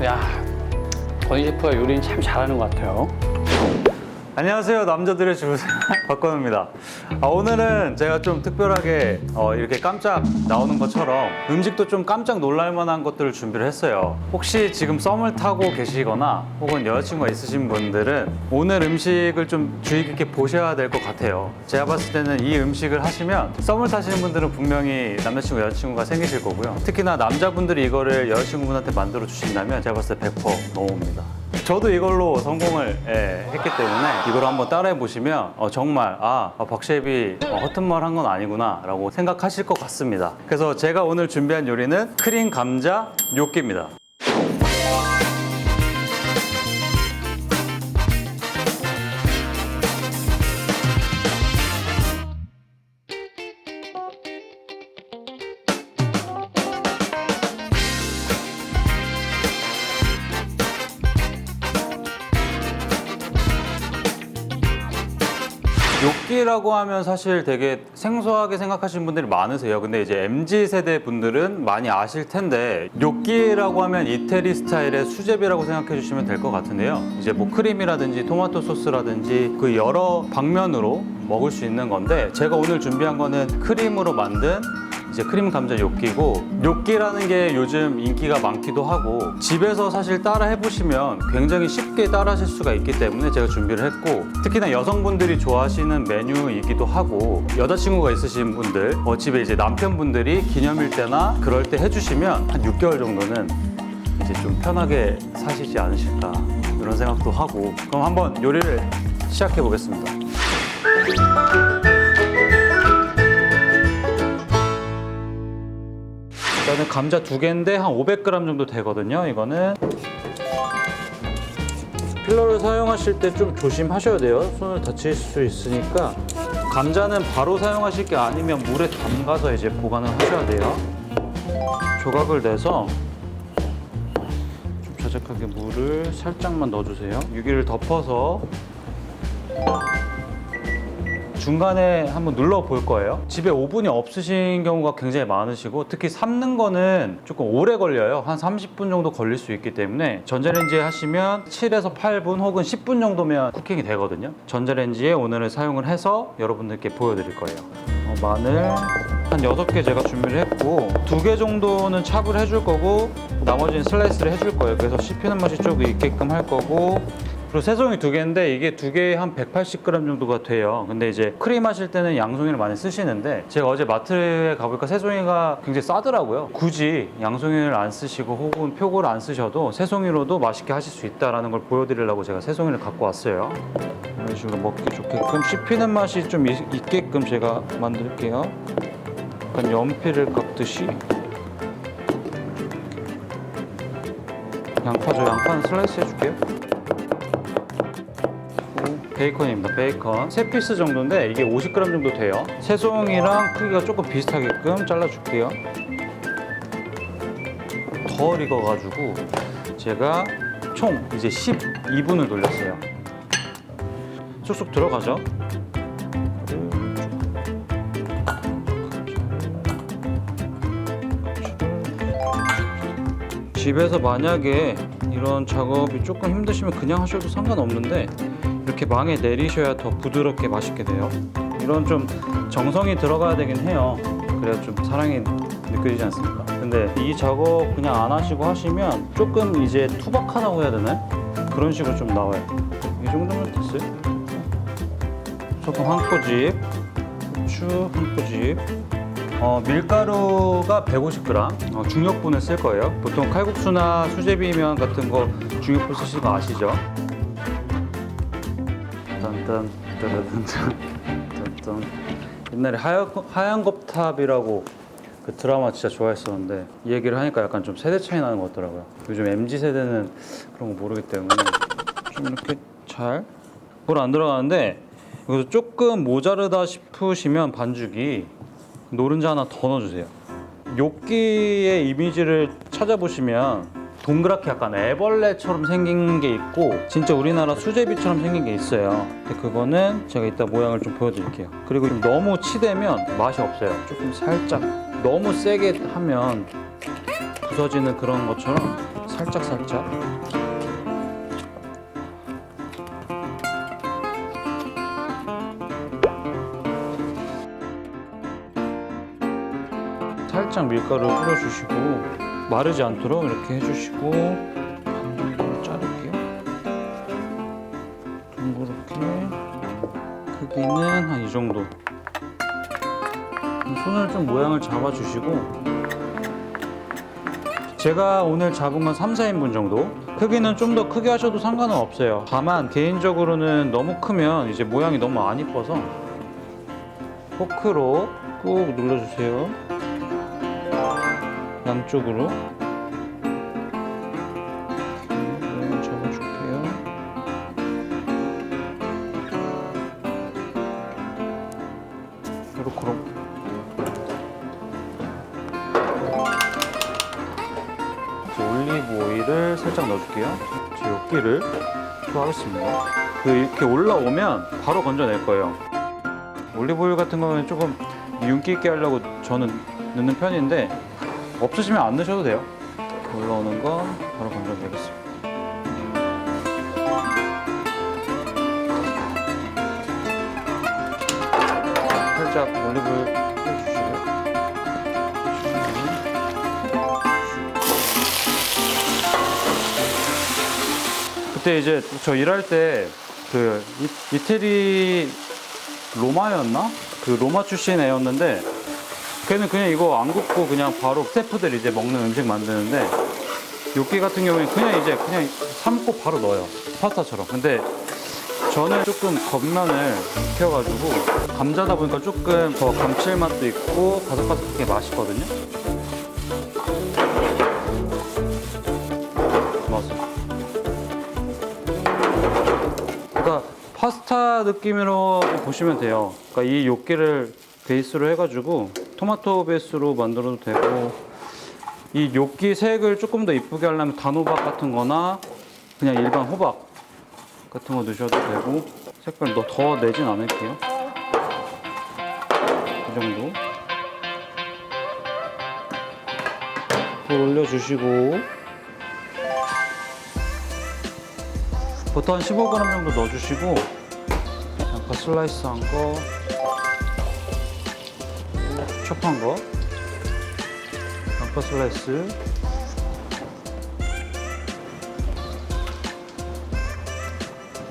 야, 건희 셰프가 요리는 참 잘하는 것 같아요. 안녕하세요, 남자들의 주부생 박건우입니다. 오늘은 제가 좀 특별하게 이렇게 깜짝 나오는 것처럼 음식도 좀 깜짝 놀랄 만한 것들을 준비를 했어요. 혹시 지금 썸을 타고 계시거나 혹은 여자친구가 있으신 분들은 오늘 음식을 좀 주의 깊게 보셔야 될 것 같아요. 제가 봤을 때는 이 음식을 하시면 썸을 타시는 분들은 분명히 남자친구, 여자친구가 생기실 거고요. 특히나 남자분들이 이거를 여자친구분한테 만들어 주신다면 제가 봤을 때 100% 넘어옵니다. 저도 이걸로 성공을 했기 때문에 이걸 한번 따라해 보시면 정말 박 셰프이 허튼 말 한 건 아니구나 라고 생각하실 것 같습니다. 그래서 제가 오늘 준비한 요리는 크림 감자 뇨끼입니다. 뇨끼라고 하면 사실 되게 생소하게 생각하시는 분들이 많으세요. 근데 이제 MZ세대 분들은 많이 아실 텐데 뇨끼라고 하면 이태리 스타일의 수제비라고 생각해 주시면 될 것 같은데요. 이제 뭐 크림이라든지 토마토 소스라든지 그 여러 방면으로 먹을 수 있는 건데 제가 오늘 준비한 거는 크림으로 만든 이제 크림 감자 뇨끼고, 뇨끼라는 게 요즘 인기가 많기도 하고 집에서 사실 따라 해보시면 굉장히 쉽게 따라 하실 수가 있기 때문에 제가 준비를 했고, 특히나 여성분들이 좋아하시는 메뉴이기도 하고 여자친구가 있으신 분들 집에 이제 남편분들이 기념일 때나 그럴 때 해주시면 한 6개월 정도는 이제 좀 편하게 사시지 않으실까 이런 생각도 하고. 그럼 한번 요리를 시작해 보겠습니다. 일단은 감자 2개인데 한 500g 정도 되거든요. 이거는 필러를 사용하실 때 좀 조심하셔야 돼요. 손을 다칠 수 있으니까. 감자는 바로 사용하실 게 아니면 물에 담가서 이제 보관을 하셔야 돼요. 조각을 내서 좀 자작하게 물을 살짝만 넣어주세요. 유기를 덮어서 중간에 한번 눌러 볼 거예요. 집에 오븐이 없으신 경우가 굉장히 많으시고 특히 삶는 거는 조금 오래 걸려요. 한 30분 정도 걸릴 수 있기 때문에 전자레인지에 하시면 7에서 8분 혹은 10분 정도면 쿠킹이 되거든요. 전자레인지에 오늘은 사용을 해서 여러분들께 보여드릴 거예요. 마늘 한 6개 제가 준비를 했고 2개 정도는 찹을 해줄 거고 나머지는 슬라이스를 해줄 거예요. 그래서 씹히는 맛이 조금 있게끔 할 거고, 그리고 새송이 2개인데 이게 2개에 한 180g 정도가 돼요. 근데 이제 크림 하실 때는 양송이를 많이 쓰시는데 제가 어제 마트에 가보니까 새송이가 굉장히 싸더라고요. 굳이 양송이를 안 쓰시고 혹은 표고를 안 쓰셔도 새송이로도 맛있게 하실 수 있다는 걸 보여드리려고 제가 새송이를 갖고 왔어요. 이런 식으로 먹기 좋게끔 씹히는 맛이 좀 있게끔 제가 만들게요. 약간 연필을 깎듯이. 양파는 슬라이스 해줄게요. 베이컨입니다. 베이컨 3피스 정도인데 이게 50g 정도 돼요. 새송이랑 크기가 조금 비슷하게끔 잘라줄게요. 덜 익어가지고 제가 총 이제 12분을 돌렸어요. 쑥쑥 들어가죠. 집에서 만약에 이런 작업이 조금 힘드시면 그냥 하셔도 상관없는데 이렇게 망에 내리셔야 더 부드럽게 맛있게 돼요. 이런 좀 정성이 들어가야 되긴 해요. 그래야 좀 사랑이 느껴지지 않습니까? 근데 이 작업 그냥 안 하시고 하시면 조금 이제 투박하다고 해야 되나요? 그런 식으로 좀 나와요. 이 정도면 됐어요. 소금 한 꼬집, 후추 한 꼬집, 밀가루가 150g, 중력분을 쓸 거예요. 보통 칼국수나 수제비면 같은 거 중력분 쓰시는 거 아시죠? 딴딴. 옛날에 하얀 거탑이라고 그 드라마 진짜 좋아했었는데 이 얘기를 하니까 약간 좀 세대 차이 나는 것 같더라고요. 요즘 MZ세대는 그런 거 모르기 때문에 좀 이렇게 잘 물 안 들어가는데 여기서 조금 모자르다 싶으시면 반죽이 노른자 하나 더 넣어주세요. 뇨끼의 이미지를 찾아보시면 동그랗게 약간 애벌레처럼 생긴 게 있고 진짜 우리나라 수제비처럼 생긴 게 있어요. 근데 그거는 제가 이따 모양을 좀 보여드릴게요. 그리고 좀 너무 치대면 맛이 없어요. 조금 살짝 너무 세게 하면 부서지는 그런 것처럼 살짝 살짝 밀가루 뿌려주시고 마르지 않도록 이렇게 해주시고 반죽으로 자를게요. 둥그렇게 크기는 한 이 정도. 손을 좀 모양을 잡아주시고 제가 오늘 잡은 건 3, 4인분 정도. 크기는 좀 더 크게 하셔도 상관은 없어요. 다만 개인적으로는 너무 크면 이제 모양이 너무 안 이뻐서 포크로 꾹 눌러주세요. 양쪽으로 모양 잡아줄게요. 요렇게 올리브 오일을 살짝 넣어줄게요. 제 요끼를 투하하겠습니다. 이렇게 올라오면 바로 건져낼 거예요. 올리브 오일 같은 거는 조금 윤기 있게 하려고 저는 넣는 편인데 없으시면 안 넣으셔도 돼요. 올라오는 건 바로 건져내겠습니다. 살짝 올리브를 뿌려주시고요. 그때 이제 저 일할 때 그 이태리 로마였나? 그 로마 출신 애였는데 걔는 그냥 이거 안 굽고 그냥 바로 스태프들 이제 먹는 음식 만드는데 요끼 같은 경우에는 그냥 삶고 바로 넣어요. 파스타처럼. 근데 저는 조금 겉면을 익혀가지고 감자다 보니까 조금 더 감칠맛도 있고 바삭바삭하게 맛있거든요. 맞아. 그러니까 파스타 느낌으로 보시면 돼요. 그러니까 이 요끼를 베이스로 해가지고 토마토 베이스로 만들어도 되고 이 요끼 색을 조금 더 이쁘게 하려면 단호박 같은 거나 그냥 일반 호박 같은 거 넣으셔도 되고 색깔 더 내진 않을게요. 이 정도 불 올려주시고 버터 한 15g 정도 넣어주시고 양파 슬라이스한 거 첩한 거 양파 슬라이스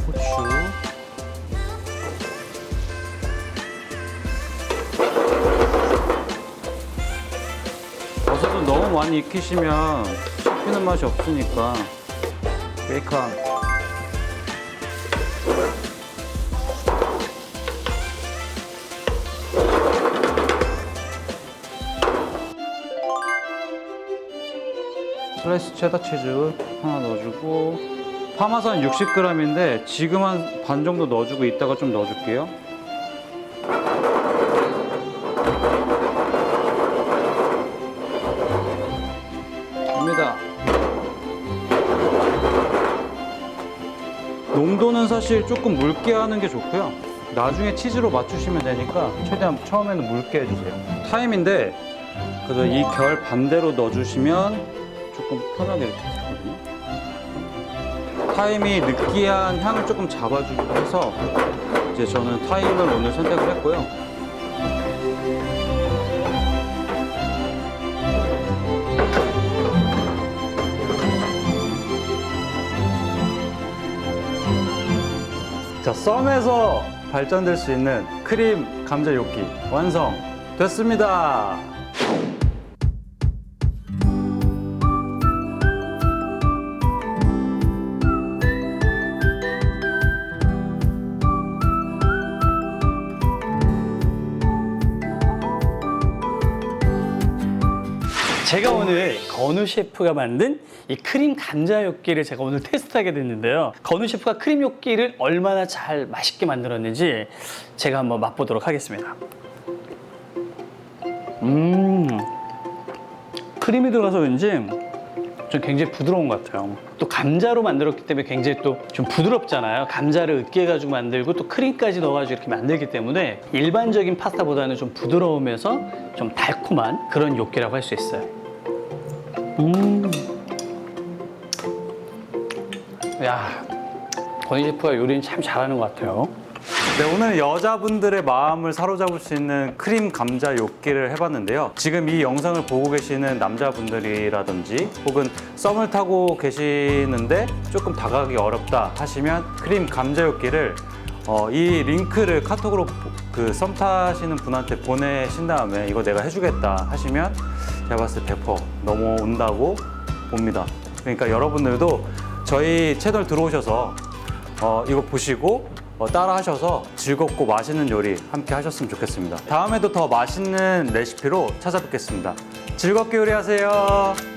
후추 버섯은 너무 많이 익히시면 씹히는 맛이 없으니까 베이컨 슬라이스 체다 치즈 하나 넣어주고 파마산 60g인데 지금 한 반 정도 넣어주고 이따가 좀 넣어줄게요. 됩니다. 농도는 사실 조금 묽게 하는 게 좋고요. 나중에 치즈로 맞추시면 되니까 최대한 처음에는 묽게 해주세요. 타임인데 그래서 이 결 반대로 넣어주시면 조금 편하게 이렇게 되거든요. 타임이 느끼한 향을 조금 잡아주기도 해서 이제 저는 타임을 오늘 선택을 했고요. 자, 썸에서 발전될 수 있는 크림 감자 요끼 완성 됐습니다. 제가 오늘 건우 셰프가 만든 이 크림 감자 요끼를 제가 오늘 테스트하게 됐는데요. 건우 셰프가 크림 요끼를 얼마나 잘 맛있게 만들었는지 제가 한번 맛보도록 하겠습니다. 크림이 들어가서 그런지 좀 굉장히 부드러운 것 같아요. 또 감자로 만들었기 때문에 굉장히 또 좀 부드럽잖아요. 감자를 으깨가지고 만들고 또 크림까지 넣어가지고 이렇게 만들기 때문에 일반적인 파스타보다는 좀 부드러우면서 좀 달콤한 그런 요끼라고 할 수 있어요. 야, 건희 셰프가 요리는 참 잘하는 것 같아요. 네, 오늘 여자분들의 마음을 사로잡을 수 있는 크림 감자 요끼를 해봤는데요. 지금 이 영상을 보고 계시는 남자분들이라든지 혹은 썸을 타고 계시는데 조금 다가가기 어렵다 하시면 크림 감자 요끼를 이 링크를 카톡으로 그 썸 타시는 분한테 보내신 다음에 이거 내가 해주겠다 하시면 제가 봤을 때 100% 넘어온다고 봅니다. 그러니까 여러분들도 저희 채널 들어오셔서 이거 보시고 따라 하셔서 즐겁고 맛있는 요리 함께 하셨으면 좋겠습니다. 다음에도 더 맛있는 레시피로 찾아뵙겠습니다. 즐겁게 요리하세요.